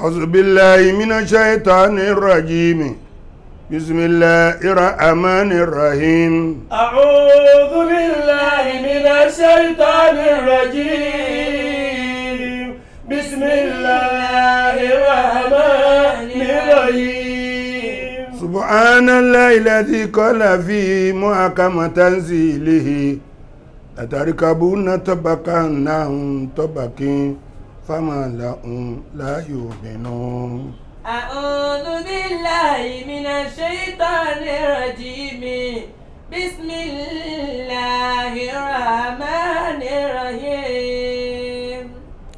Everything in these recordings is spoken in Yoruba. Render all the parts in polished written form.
أعوذ بالله من الشيطان الرجيم بسم الله الرحمن الرحيم أعوذ بالله من الشيطان الرجيم بسم الله الرحمن الرحيم سبحان الله الذي قال في محكم تنزيله لتركبن طبقا عن طبق فما لهم لا يؤمنون أعوذ بالله من الشيطان الرجيم بسم الله الرحمن الرحيم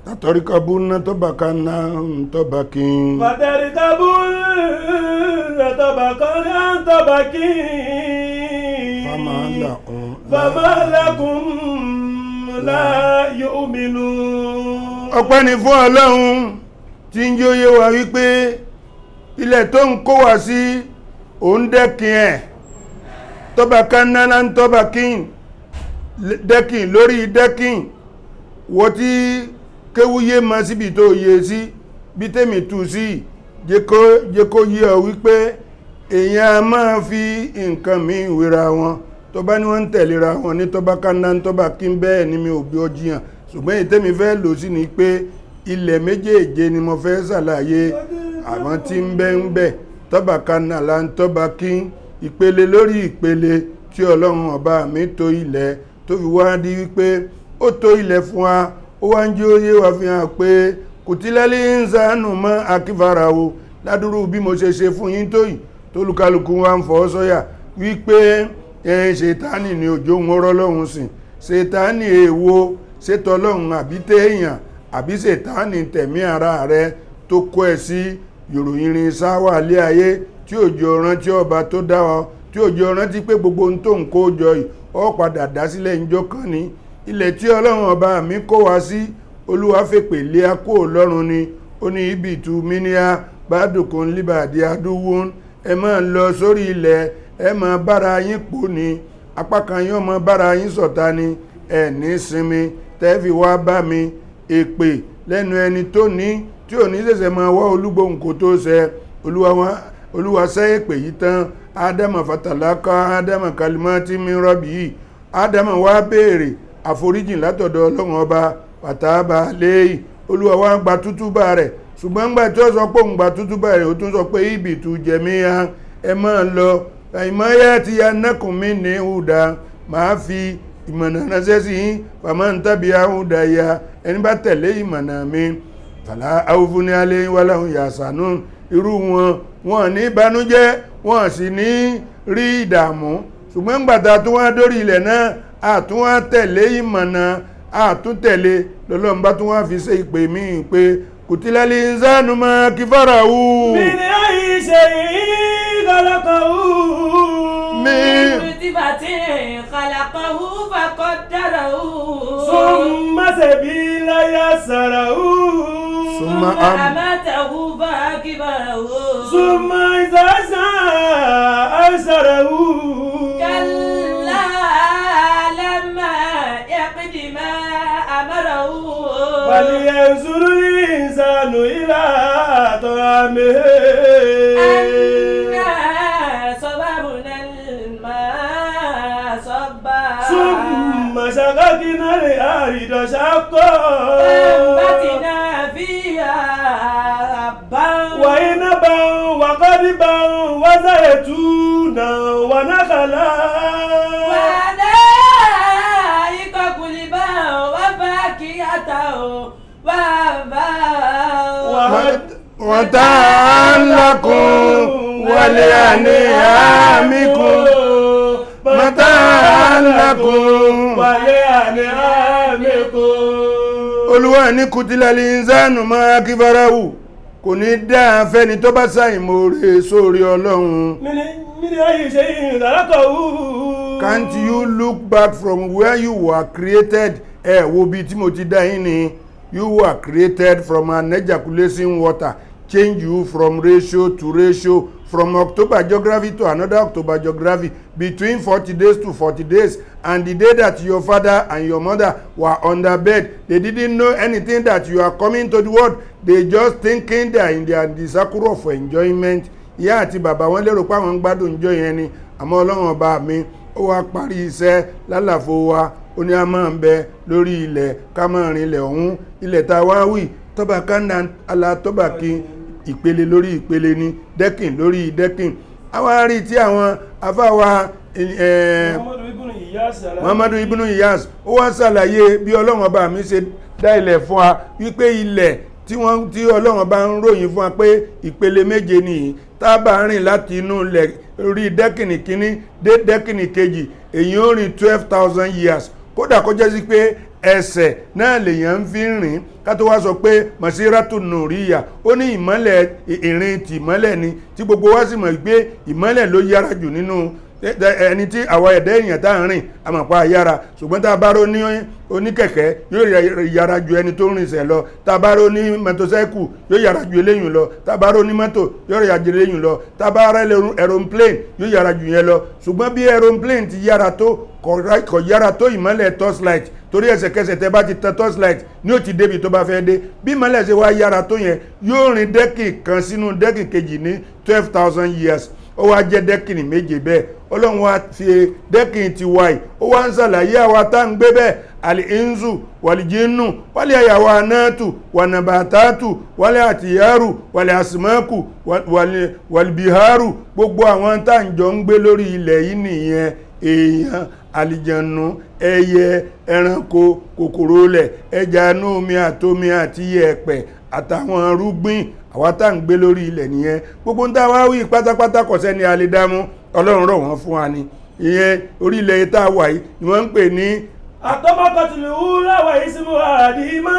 لتركبن طبقا عن طبق فتركبن طبقا عن طبق فما لكم لا يؤمنون. ọpẹ́ ni fún Ọlọ́run tí ń jẹ́ ó yé wa wípé ilẹ̀ tó ń kó wá sí òun dẹ́kin ẹ̀ tọ́ba kanáà ń tọ́ba kín dẹ́kin lórí dẹ́kin wọ́n tí kéwúyé ma síbi tó yé sí bí tèmi tú sí jẹ́ kó yé ọ wípé èèyàn a máa fi nǹkan mi ìwéra wọn tó bá ní wọ́n ń tẹ̀lera wọn ní tọ́ba kanáà ń tọ́ba kín bẹ́ẹ̀ ni mi ò bí ọ jiyàn ṣùgbọ́n ìtẹ́mi fẹ́ lò sí ni pé ilẹ̀ méjèèje ni mo fẹ́ ṣàlàyé àwọn tí ń bẹ tọ́ba kanàlá ń tọ́ba kí ìpele lórí ìpele tí Ọlọ́run ọba mi tó ilẹ̀ tó fi wá di wípé ó tó ilẹ̀ fún wa ó wá ń jẹ́ òye wa fi hàn pé kùtìlẹ́lì ń sànù mọ́ akífara o ládùúrú bí mo ṣe fún yín tó yìí tó lùkálùkù wa ń fọ́ sọ́yà wípé ṣètánì ni òjò ń rọ́ lọ́hùn sìn ṣètánì èèwo ṣètò Ọlọ́run àbí téèyàn àbí ṣètánì tẹ̀mí ara rẹ tó kó ẹ sí yòròyìnrin sáwà lé ayé tí òjò rántí ọba tó dá ọ tí òjò rántí pé gbogbo ohun tó ń kó jọ yìí ọ padà dá sílẹ̀ ìjọ kan ní ilẹ̀ tí Ọlọ́run ọba mi kó wá sí Olúwa fèpè lé akó Ọlọ́run ni ó ní ibi ìtú míníà bádùkún líbàdí adúwún ẹ máa lọ sórí ilẹ̀ ẹ máa bára yín pò ní apá kan yín ọmọ bára yín ṣọ̀tá ni ẹ ní sinmi tẹ́fì wá bá mi èpè lẹ́nu ẹni tó ní tí ò ní ṣẹ̀ṣẹ̀ máa wá olúgbòhùn kò tó ṣẹ olúwa ṣẹ́ èpè yìí tán ádámà fàtàlákà ádámà kalimati min rabbi yìí ádámà wá béèrè àforíjìn látọ̀dọ̀ Ọlọ́run ọba pàtàbà léyìí olúwa wá gba tútúbà rẹ̀ ṣùgbọ́n gbà tí ó sọ pé òun gba tútúbà rẹ̀ ó tún sọ pé ibi tù jẹ̀mí ẹ máa lọ àìmọ́yá ti ya nákùnmí ní ìhùdá máa fi ìmọ̀nà ránṣẹ́ sí yín fàmọ́ ń tàbí àhúdà ya ẹni bá tẹ̀lé ìmọ̀nà mi fàlà àwùfún ní alẹ́ wà láhùn yàsánú irú wọn ní ìbànújẹ́ wọn sì ní rí ìdààmú ṣùgbọ́n gbàtà tó wá dórí ilẹ̀ náà àtún wá tẹ̀lé ìmọ̀nà àtún tẹ̀lé lọ́lọ́run bá tún wá fi ṣe ìpè mí pé kùtìlálì ń sánú mọ́ kí fọ́ra wù. mi ni àìṣe yìí lọ́lọ́kọ̀ wù. خلقه فقدره ثم سبيل يسره ثم أماته فأكبره ثم إذا شاء أنشره كلا لما يقض ما أمره فلينظر الإنسان إلى طعامه ثم شققنا الأرض شقا فأنبتنا فيها حبا وعنبا وقضبا وزيتونا ونخلا وحدائق غلبا وفاكهة وأبا ومتاعا لكم ولأنعامكم متاعا لكم ولأنعامكم. Olúwa ní kùtìlálì ìzánù máa kí farahu kò ní dáa fẹ́ni tó bá ṣàìmoore sórí Ọlọ́run. Can't you look back from where you were created? Wo bí tí mo ti dá yín ni. You were created from an ejaculation water, change you from ratio to ratio, from October geography to another October geography between 40 days to 40 days, and the day that your father and your mother were under bed, they didn't know anything that you are coming to the world. They just thinking they are in the circle of enjoyment. Ìyá àti bàbá wọn lérò pé àwọn ń gbádùn ìjọ yẹn ni, àmọ́ Ọlọ́run ọba mi ó wá parí iṣẹ́ lálàfo wa, ó ní a máa ń bẹ lórí ilẹ̀ ká máa rìn ilẹ̀ ọ̀hún, ilẹ̀ tá a wá wì tọ́ba kánà ala tọ́ba kí ìpele lórí ìpele ní dẹ́kìn lórí dẹ́kìn. Àwọn arí tí àwọn afáwa Muhammadu ibn Iyas ó wá ṣàlàyé bí Ọlọ́run ọba mi ṣe dá ilẹ̀ fún wa, wípé ilẹ̀ tí Ọlọ́run ọba ń ròyìn fún wa pé ìpele méje nìyí, tá a bá rìn láti inú ilẹ̀ orí dẹ́kìnì kínní dé dẹ́kìnì kejì, èyí ó rìn 12,000 years. Kódà kó jẹ́ sí pé ẹsẹ̀ náà lèyàn ń fi rìn, ká tó wá sọ pé masiratu nuriya, ó ní ìmọ́lẹ̀ ìrìn tí ìmọ́lẹ̀ ni, tí gbogbo wa sì mọ̀ pé ìmọ́lẹ̀ ló yára jù nínú ẹni tí àwọn ẹ̀dá èèyàn tá ń rìn àmọ̀pá yára, ṣùgbọ́n tá a bá rò ní oníkẹ̀kẹ́ yóò yára ju ẹni tó ń rìnsẹ̀ lọ, tá a bá rò ní mọ́tòsáìkù yóò yára ju eléyìn lọ, tá a bá rò ní mọ́tò yóò yára ju eléyìn lọ, tá a bá rẹ̀ aeroplane yóò yára ju yẹn lọ. Ṣùgbọ́n bí aeroplane ti yára tó kò yára tó ìmọ́lẹ̀ torchlight, torí ẹsẹ̀kẹsẹ̀ tẹ bá ti tan torchlight ní ó ti débi tó bá fẹ́ dé. Bí ìmọ́lẹ̀ ṣe wá yára tó yẹn, yóò rìn dẹ́kì kan sínú dẹ́kì kejì ní 12,000 years. Ó wá jẹ́ dẹ́kìnì méje bẹ́ẹ̀. Ọlọ́run wá fi dẹ́kìnì ti wáyé, ó wá ń ṣàlàyé àwa tá ń gbé bẹ́ẹ̀, al-insu wal-jinnu wal-hayawanatu wan-nabatatu wal-atiyaru wal-asmaku wal-biharu, gbogbo àwọn tá ń jọ ń gbé lórí ilẹ̀ yìí nìyẹn, èèyàn, àlìjànú, ẹyẹ, ẹranko, kòkòrò ilẹ̀, ẹja inú omi àtomi àti yẹ̀pẹ̀ àtàwọn irúgbìn, àwa tá ń gbé lórí ilẹ̀ nìyẹn. Gbogbo ń tá wá wí pátápátá kò sẹ́ni a lè dámú, Ọlọ́run rọ̀ wọ́n fún wa ni. Ìyẹn orílẹ̀ tá a wà yìí ni wọ́n ń pè ní àtọ́mọ́kọ̀tìlú láwà ìsinmi àdìmọ́.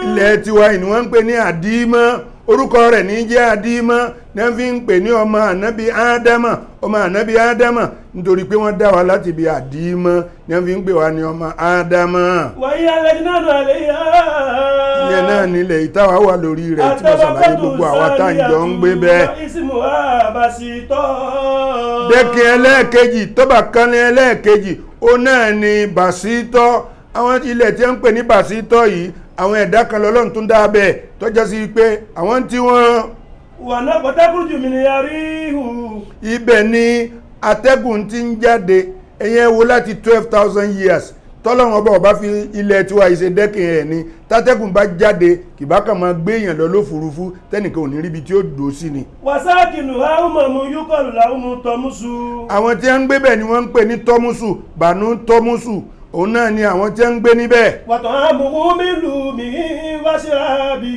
Ilẹ̀ tiwa yìí ni wọ́n ń pè ní àdìmọ́, orúkọ rẹ̀ ní jẹ́ àdìmọ́, ní wọ́n fi ń pè ní ọmọ ànábì ádámà, ọmọ ànábì ádámà, nítorí pé wọ́n dá wa láti bí àdìmọ́, ní wọ́n fi ń pè wá ní ọmọ ádámà. wàyí alẹ́ náà nù àlẹ́ yá. Ìyẹn náà nílẹ̀ ìtawà wà lórí rẹ̀ tí mo ṣàlàyé gbogbo àwa tá ń jọ ń gbé bẹ́ẹ̀. Dẹ́kìn ẹlẹ́ẹ̀kejì tọ́ba kan ní ẹlẹ́ẹ̀kejì, ó náà ni bàṣítọ́. Àwọn ilẹ̀ tí wọ́n ń pè ní bàṣítọ́ yìí, àwọn ẹ̀dá kan lọ́lọ́run tún dá bẹ́ẹ̀ tọ́jọ́ sí pé àwọn tí wọ́n wà náà kọ́tẹ́kùn jù mí ní yarí hù. Ibẹ̀ ni atẹ́gùn ti ń jáde, ẹ̀yẹn wo láti 12,000 years tọ́lọ́run ọba fi ilẹ̀ tiwa ìṣe dẹ́kìn ẹ̀ ni, tátẹ́gùn bá jáde kìbá kan máa gbé èèyàn lọ lófurufú tẹ́nìkan ò ní ríbi tí ó dò sí ni. wàsáàkìnù àwùmọ̀mù yúkọ̀lù làwùmù tọ́mùsù. Àwọn tí wọ́n ń gbé bẹ̀ ni wọ́n ń pè ní tọ́mùsù, bànú tọ́mùsù, òun náà ni àwọn tí ń gbé níbẹ̀. wàtọ̀ àmùhún mi lù mí wáṣíra bí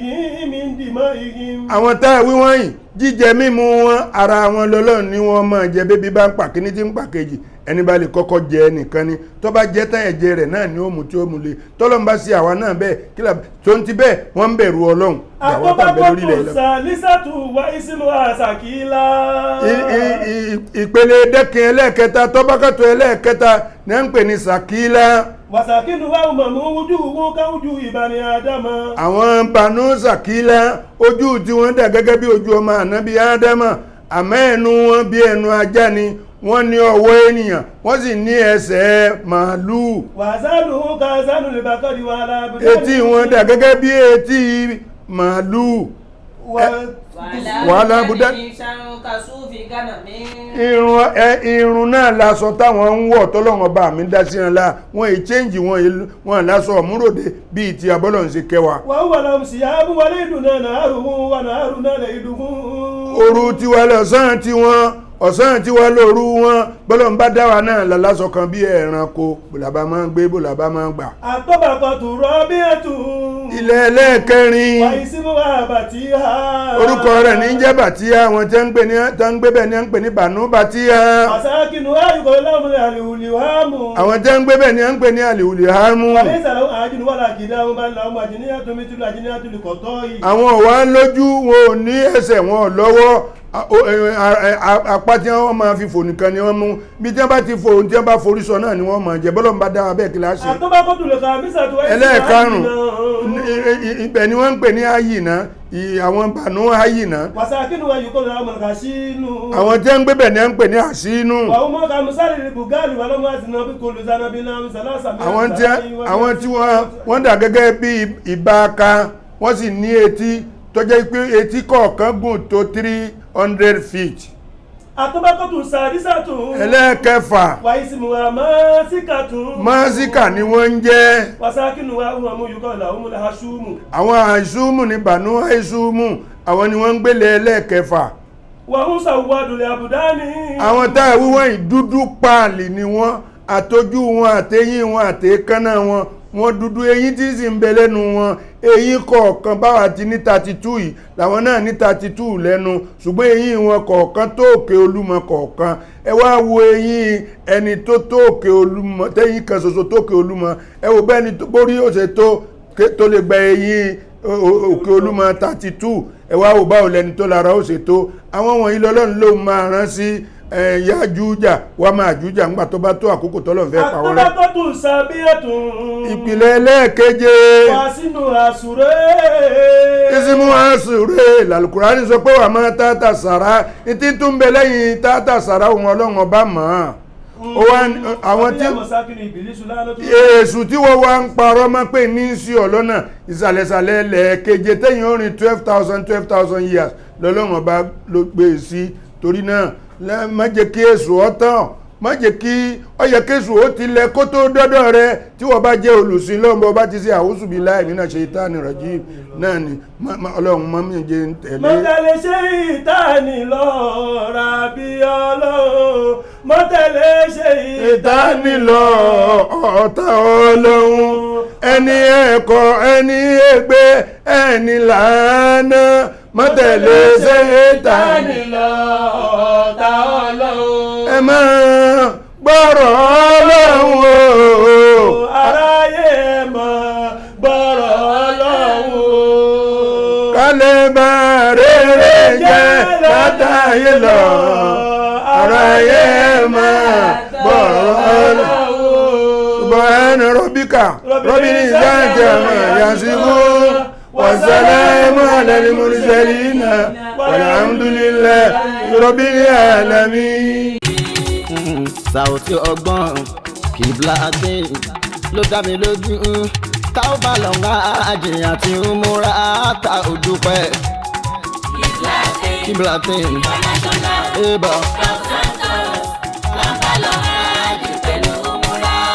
mi ń dìmọ́ igi. Àwọn tá a wí wọ́nyí, jíjẹ mímu wọn ara wọn lọ́lọ́run ni wọ́n máa jẹ, bébí bá ń pa kíní tí ń pa kejì, ẹni bá lè kọ́kọ́ jẹ ẹnìkan ni, tó bá jẹ́ tán ẹ̀jẹ̀ rẹ̀ náà ni ó mú tí ó mú le. Tọ́lọ́run bá sí àwa náà bẹ́ẹ̀ kí la tó ń ti bẹ́ẹ̀ wọ́n ń bẹ̀rù Ọlọ́run. àkọ́bàbọ̀tò sàlísàtù wá ìsinmi àṣàkílá. Ìpele dẹ́kìn ẹlẹ́ẹ̀kẹta tọ́bákàtọ̀ ẹlẹ́ẹ̀kẹta ní ń pè ní sàkílá. wàsàkínú wà mọ̀mú ojú wọn ká ojú ìbàní ádámà. Àwọn bànú sàkílá, ojú tí wọ́n dà gẹ́gẹ́ bí ojú ọmọ ànábì ádámà, àmọ́ ẹnu wọn bí ẹnu ajá ni, wọ́n ní ọwọ́ ènìyàn, wọ́n sì ní ẹsẹ̀ màálù. wàzánù kazánù lè bá kọ́ni wà lábẹ́. Etí wọn dà gẹ́gẹ́ bí etí màálù. Wàhálà bùdá. Irun náà lásọ táwọn ń wọ̀ tọ́lọ́run ọba mi dá sí wọn lá, wọ́n è change wọn lásọ ọ̀múròdé bíi ti abọ́lọ̀ ń ṣe kẹwàá. wọ́n wà láwọn sì yá mú wọlé ìdùnnà náà rùn wà náà rùn náà lè dùn. Òru tiwa lọ́sàn tiwọn, ọ̀sán tiwa lóru wọn, bọ́lọ̀ ń bá dá wa náà lálásọ kan bí ẹranko, bòlàbá máa ń gbé bòlàbá máa ń gbà. àtọ́bàkọ̀tù rọ́bí ẹ̀tù. Ilẹ̀ ẹlẹ́ẹ̀kẹrin, wà ìsinmi wà bàtíhà. orúkọ rẹ̀ ní jẹ́ bàtíhà, àwọn tí ń gbé bẹ̀ ní ń pè ní bànú bàtíhà. àsákìnù ayùkọ̀ lọ́mùlẹ̀ àlìhùlìhámù. Àwọn tí ń gbé bẹ̀ ní ń pè ní àlìhùlìhámù. wàlẹ́ ìsàlọ́ àjùnú wà láàkìdá wọn bá làwọn àjìníyàtò mítúlù àjìníyàtò lè kọ̀tọ́ yìí. Àwọn ò wá lójú, wọn ò ní ẹsẹ̀, wọn ò lọ́wọ́, apá tí wọ́n máa fi fò nìkan ni wọ́n mú bí tí wọ́n bá ti fò tí wọ́n bá forí sọ náà ni wọ́n máa jẹ bọ́lọ̀ ń bá dára bẹ́ẹ̀ kíláàsì. àtọ́bákọ́tù lè ka mísà tó wáyé. ẹlẹ́ẹ̀karùn-ún ibẹ̀ ni wọ́n ń pè ní àyìnà àwọn bànú àyìnà. wàsàkínú wa yìí kò lọ́wọ́ mọ̀ká sínú. àwọn tí wọ́n ń gbé bẹ̀ ni wọ́n ń pè ní àsínú. wàhùn mọ́ká musali bugari wà lọ́mọ́ àti nàbí kò lù zanabi náà mísàlá sàmì. àwọn tí wọ́n dà gẹ́gẹ́ bí ìbáka wọ́n sì ní etí tó jẹ́ pé etí kọ̀ọ̀kan gùn tó 300 feet. àtọ́bákọ́tù sàdísàtù. ẹlẹ́ẹ̀kẹfà. wà ìsìnmù wa mọ́síkàtù. mọ́síkà ni wọ́n ń jẹ́. wàsàkínú wa wọ́n mú yukọ̀ làwọn múlẹ̀ aṣúmù. àwọn àìsúmù ní bànú àìsúmù àwọn ni wọ́n ń gbélé ẹlẹ́ẹ̀kẹfà. wàhùn sàwùwádùlẹ̀ àbùdání. àwọn táà wíwọ́n ìdúdú páàlì ni wọ́n àtọ́jú wọn àtẹ́yìn wọn àtẹ́kánná wọn wọ́n dúdú eyín tí sì ń bẹ lẹ́nu wọn eyín kọ̀ọ̀kan báwa ti ní 32 yìí làwọn náà ní 32 lẹ́nu ṣùgbọ́n eyín wọn kọ̀ọ̀kan tó òkè olúmọ kọ̀ọ̀kan ẹ wá wo eyín ẹni tó òkè olúmọ tẹ́yìn kan ṣoṣo tó òkè olúmọ ẹ wo bẹ́ẹ̀ ni borí ó ṣe tó lè gba eyín òkè olúmọ 32 ẹ wá wo báwo lẹni tó lára ó ṣe tó àwọn wọ̀nyí lọ́lọ́run ló máa rán sí Yájújà wà máa jújà ńgbà tó bá tó àkókò tọ́lọ̀ fẹ́ pa wọ́n rẹ́. àtọ́bákọ́tù sàbíyàtùn. ìpìlẹ̀ ẹlẹ́ẹ̀keje. wà sínú àsùré. ìsìnmú àsùré làlùkùránì sọ pé wà máa tààtà sàrá ìtí tún bẹ lẹ́yìn tààtà sàrá òun ọlọ́run ọba mọ̀ àwọn tí èsù tí wọ́n wá ń parọ́ mọ́ pé ní sí ọlọ́nà ìsàlẹ̀sàlẹ̀ lẹ́ẹ̀keje tẹ́yìn orin 12,000 years lọ́lọ́run ọba ló gbé sí torí náà má jẹ́ kí èsù ọ̀tàn má jẹ́ kí ọyẹ kéṣù ó ti lẹ kó tó dọ́dọ̀ rẹ tí wọ́n bá jẹ́ olùsìn lọ́nbọ̀ bá ti ṣe a'udhu billahi minash shaitani rajim náà ni ọlọ́run mọ́ mi jẹ́ ń tẹ̀lé. mọ́tẹ̀lẹ́ ṣe ìtàní lọ Rabbi ọlọ́run mọ́tẹ̀lẹ́ ṣe ìtàní lọ ọ̀tá ọlọ́run ẹni ẹ̀kọ́ ẹni ègbé ẹni làánà mọ́tẹ̀lẹ́ ṣe ìtàní lọ ọ̀tá ọlọ́run ẹ máa gbọ́rọ̀ ọlọ́run o aráyé máa gbọ́rọ̀ ọlọ́run o kálẹ̀ bá rere jẹ́ látàyè lọ aráyé máa gbọ́rọ̀ ọlọ́run subhana rabbika rabbil izzati amma yasifun wa salamun alal mursalin walhamdulillahi rabbil alamin. Saoty ọgbọ́n Kiblatin ló dá mi lójú táwọn bá lọ ń àjìyàn tí ń múra ta òdúpẹ́ Kiblatin.